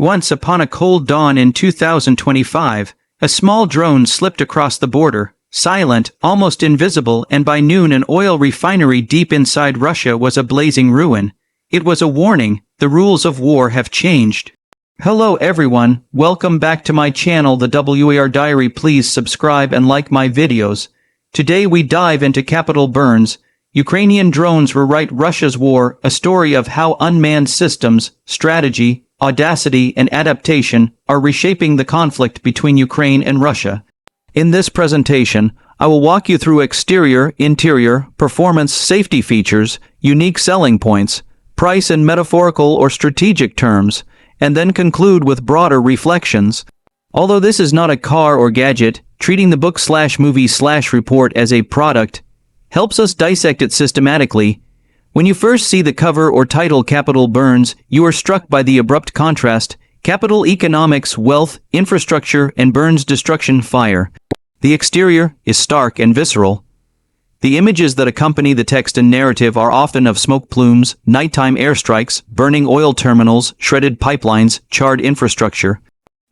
Once upon a cold dawn in 2025, a small drone slipped across the border, silent, almost invisible, and by noon an oil refinery deep inside Russia was a blazing ruin. It was a warning: the rules of war have changed. Hello everyone, welcome back to my channel The WAR Diary. Please subscribe and like my videos. Today we dive into capital burns. Ukrainian drones rewrite Russia's war, a story of how unmanned systems, strategy, audacity, and adaptation are reshaping the conflict between Ukraine and Russia. In this presentation, I will walk you through exterior, interior, performance, safety features, unique selling points, price in metaphorical or strategic terms, and then conclude with broader reflections. Although this is not a car or gadget, treating the book/movie/report as a product helps us dissect it systematically. When you first see the cover or title Capital Burns, you are struck by the abrupt contrast: capital economics, wealth, infrastructure, and burns destruction, fire. The exterior is stark and visceral. The images that accompany the text and narrative are often of smoke plumes, nighttime airstrikes, burning oil terminals, shredded pipelines, charred infrastructure.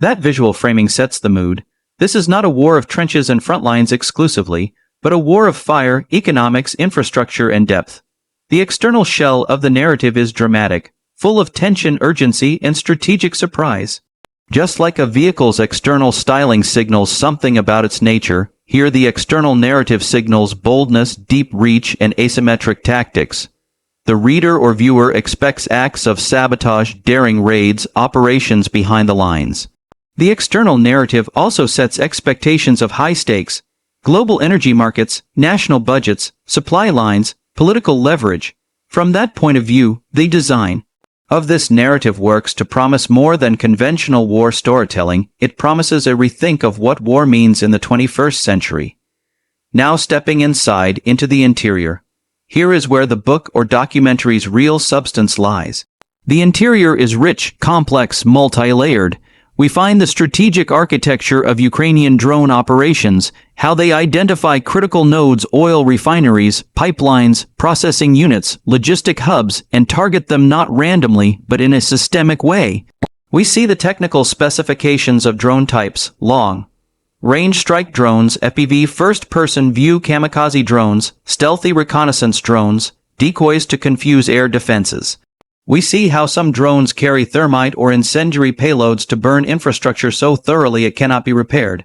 That visual framing sets the mood. This is not a war of trenches and front lines exclusively, but a war of fire, economics, infrastructure, and depth. The external shell of the narrative is dramatic, full of tension, urgency, and strategic surprise. Just like a vehicle's external styling signals something about its nature, here the external narrative signals boldness, deep reach, and asymmetric tactics. The reader or viewer expects acts of sabotage, daring raids, operations behind the lines. The external narrative also sets expectations of high stakes: global energy markets, national budgets, supply lines, political leverage. From that point of view, the design of this narrative works to promise more than conventional war storytelling. It promises a rethink of what war means in the 21st century. Now stepping inside into the interior. Here is where the book or documentary's real substance lies. The interior is rich, complex, multi-layered. We find the strategic architecture of Ukrainian drone operations, how they identify critical nodes, oil refineries, pipelines, processing units, logistic hubs, and target them not randomly, but in a systemic way. We see the technical specifications of drone types: long range strike drones, FPV first-person view kamikaze drones, stealthy reconnaissance drones, decoys to confuse air defenses. We see how some drones carry thermite or incendiary payloads to burn infrastructure so thoroughly it cannot be repaired.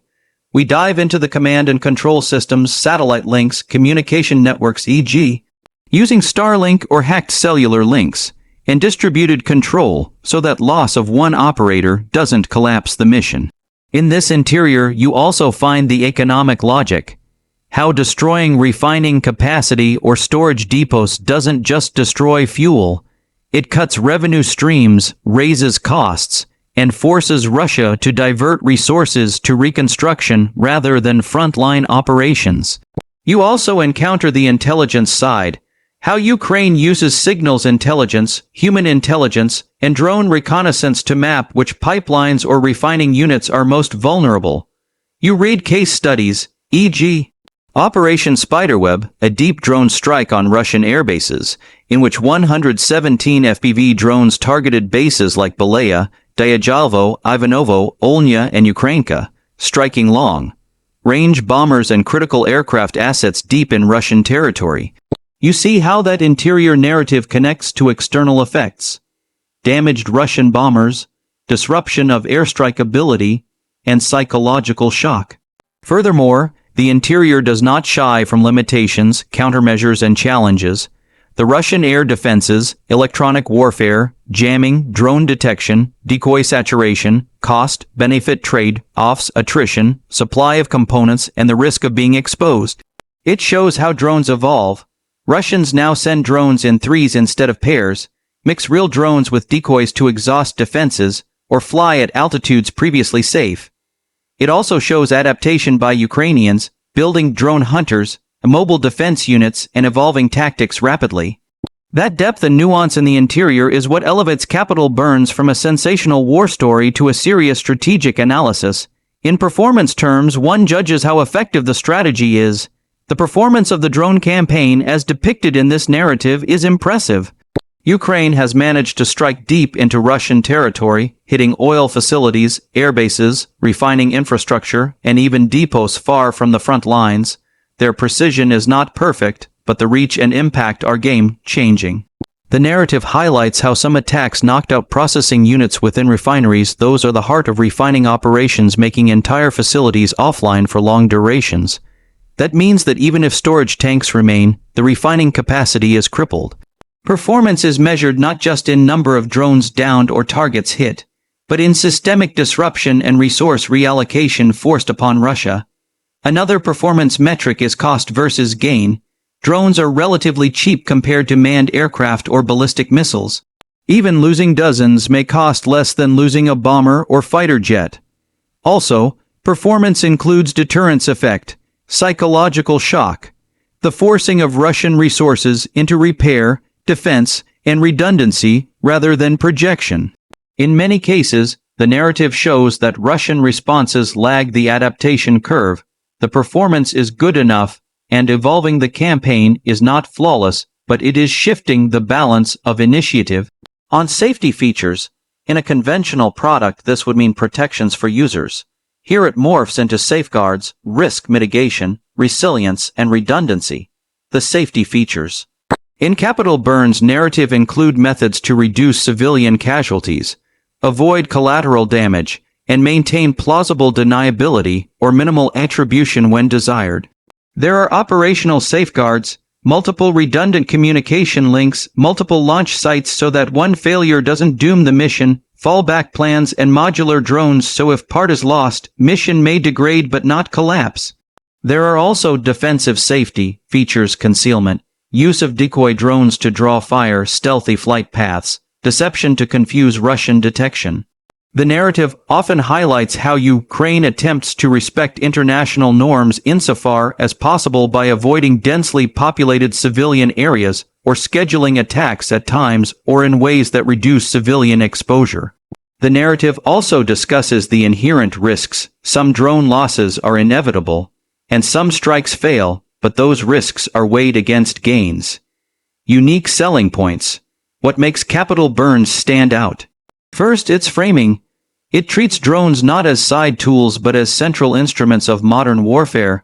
We dive into the command and control systems, satellite links, communication networks, e.g., using Starlink or hacked cellular links, and distributed control so that loss of one operator doesn't collapse the mission. In this interior, you also find the economic logic. How destroying refining capacity or storage depots doesn't just destroy fuel. It cuts revenue streams, raises costs, and forces Russia to divert resources to reconstruction rather than frontline operations. You also encounter the intelligence side, how Ukraine uses signals intelligence, human intelligence, and drone reconnaissance to map which pipelines or refining units are most vulnerable. You read case studies, e.g., Operation Spiderweb, a deep drone strike on Russian airbases, in which 117 FPV drones targeted bases like Belaya, Dyajalvo, Ivanovo, Olnya, and Ukrainka, striking long-range bombers and critical aircraft assets deep in Russian territory. You see how that interior narrative connects to external effects: damaged Russian bombers, disruption of airstrike ability, and psychological shock. Furthermore, the interior does not shy from limitations, countermeasures, and challenges. The Russian air defenses, electronic warfare, jamming, drone detection, decoy saturation, cost, benefit trade-offs, attrition, supply of components, and the risk of being exposed. It shows how drones evolve. Russians now send drones in threes instead of pairs, mix real drones with decoys to exhaust defenses, or fly at altitudes previously safe. It also shows adaptation by Ukrainians, building drone hunters, mobile defense units, and evolving tactics rapidly. That depth and nuance in the interior is what elevates Capital Burns from a sensational war story to a serious strategic analysis. In performance terms, one judges how effective the strategy is. The performance of the drone campaign as depicted in this narrative is impressive. Ukraine has managed to strike deep into Russian territory, hitting oil facilities, airbases, refining infrastructure, and even depots far from the front lines. Their precision is not perfect, but the reach and impact are game-changing. The narrative highlights how some attacks knocked out processing units within refineries. Those are the heart of refining operations, making entire facilities offline for long durations. That means that even if storage tanks remain, the refining capacity is crippled. Performance is measured not just in number of drones downed or targets hit, but in systemic disruption and resource reallocation forced upon Russia. Another performance metric is cost versus gain. Drones are relatively cheap compared to manned aircraft or ballistic missiles. Even losing dozens may cost less than losing a bomber or fighter jet. Also, performance includes deterrence effect, psychological shock, the forcing of Russian resources into repair, defense, and redundancy rather than projection. In many cases, the narrative shows that Russian responses lag the adaptation curve. The performance is good enough, and evolving the campaign is not flawless, but it is shifting the balance of initiative. On safety features, in a conventional product this would mean protections for users. Here it morphs into safeguards, risk mitigation, resilience, and redundancy. The safety features. In Capital Burn's narrative include methods to reduce civilian casualties, avoid collateral damage, and maintain plausible deniability or minimal attribution when desired. There are operational safeguards, multiple redundant communication links, multiple launch sites so that one failure doesn't doom the mission, fallback plans, and modular drones so if part is lost, mission may degrade but not collapse. There are also defensive safety features: concealment, use of decoy drones to draw fire, stealthy flight paths, deception to confuse Russian detection. The narrative often highlights how Ukraine attempts to respect international norms insofar as possible by avoiding densely populated civilian areas or scheduling attacks at times or in ways that reduce civilian exposure. The narrative also discusses the inherent risks. Some drone losses are inevitable, and some strikes fail, but those risks are weighed against gains. Unique selling points. What makes Capital Burns stand out? First, its framing. It treats drones not as side tools but as central instruments of modern warfare.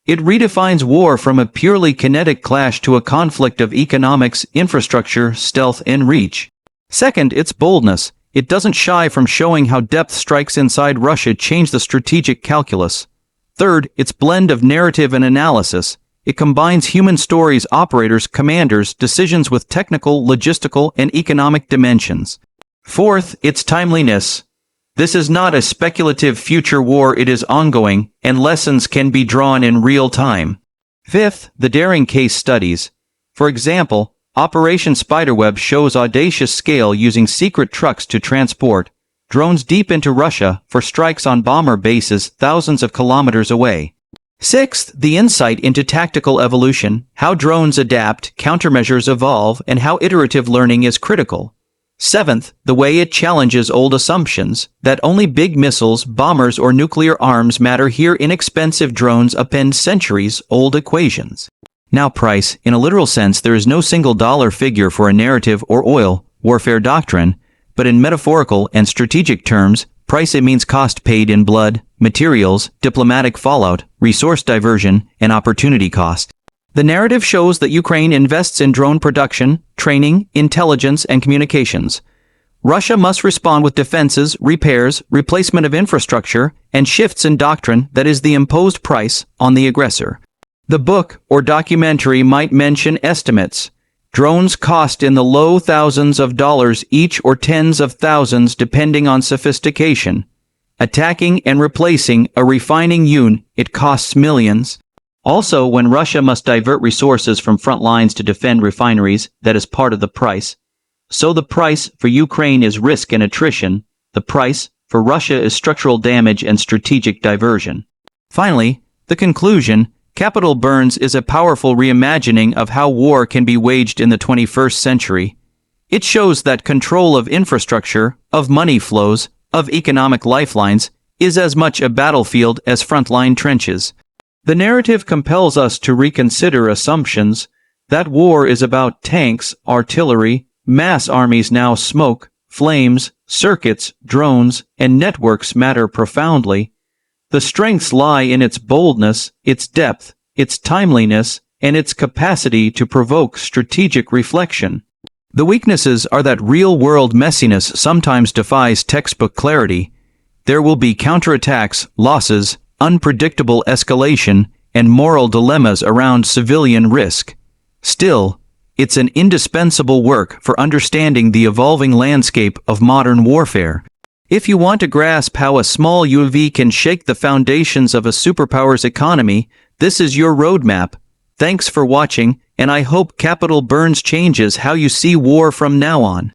It redefines war from a purely kinetic clash to a conflict of economics, infrastructure, stealth, and reach. Second, its boldness. It doesn't shy from showing how depth strikes inside Russia change the strategic calculus. Third, its blend of narrative and analysis. It combines human stories, operators, commanders, decisions with technical, logistical, and economic dimensions. Fourth, its timeliness. This is not a speculative future war, it is ongoing, and lessons can be drawn in real time. Fifth, the daring case studies. For example, Operation Spiderweb shows audacious scale using secret trucks to transport drones deep into Russia for strikes on bomber bases thousands of kilometers away. Sixth, the insight into tactical evolution, how drones adapt, countermeasures evolve, and how iterative learning is critical. Seventh, the way it challenges old assumptions, that only big missiles, bombers, or nuclear arms matter. Here inexpensive drones append centuries-old equations. Now price. In a literal sense, there is no single dollar figure for a narrative or oil warfare doctrine, but in metaphorical and strategic terms, price it means cost paid in blood, materials, diplomatic fallout, resource diversion, and opportunity cost. The narrative shows that Ukraine invests in drone production, training, intelligence, and communications. Russia must respond with defenses, repairs, replacement of infrastructure, and shifts in doctrine that is the imposed price on the aggressor. The book or documentary might mention estimates. Drones cost in the low thousands of dollars each or tens of thousands depending on sophistication. Attacking and replacing a refining unit, it costs millions. Also, when Russia must divert resources from front lines to defend refineries, that is part of the price. So the price for Ukraine is risk and attrition. The price for Russia is structural damage and strategic diversion. Finally, the conclusion. Capital Burns is a powerful reimagining of how war can be waged in the 21st century. It shows that control of infrastructure, of money flows, of economic lifelines, is as much a battlefield as frontline trenches. The narrative compels us to reconsider assumptions that war is about tanks, artillery, Mass armies now smoke, flames, circuits, drones, and networks matter profoundly. The strengths lie in its boldness, its depth, its timeliness, and its capacity to provoke strategic reflection. The weaknesses are that real-world messiness sometimes defies textbook clarity. There will be counterattacks, losses, unpredictable escalation, and moral dilemmas around civilian risk. Still, it's an indispensable work for understanding the evolving landscape of modern warfare. If you want to grasp how a small UAV can shake the foundations of a superpower's economy, this is your roadmap. Thanks for watching, and I hope Capital Burns changes how you see war from now on.